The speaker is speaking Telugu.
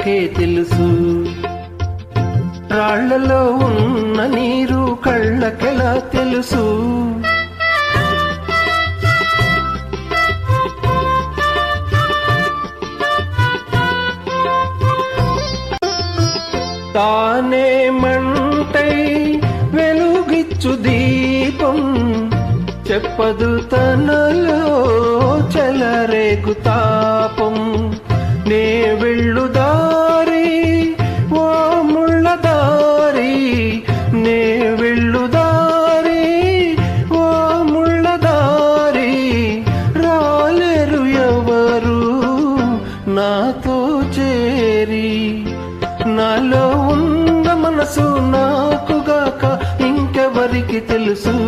నాకే తెలుసు. రాళ్లలో ఉన్న నీరు కళ్ళకెలా తెలుసు? తానే మంటై వెలుగిచ్చు దీపం, చెప్పదు తనలో చెలరేగు తాపం. నే వెళ్ళు దారి ఓ ముళ్ళ దారి, నే వెళ్ళు దారి ఓ ముళ్ళ దారి, రాలేరు ఎవరు నాతో చేరి. నాలో ఉన్న మనసు నాకుగాక ఇంకెవరికి తెలుసు?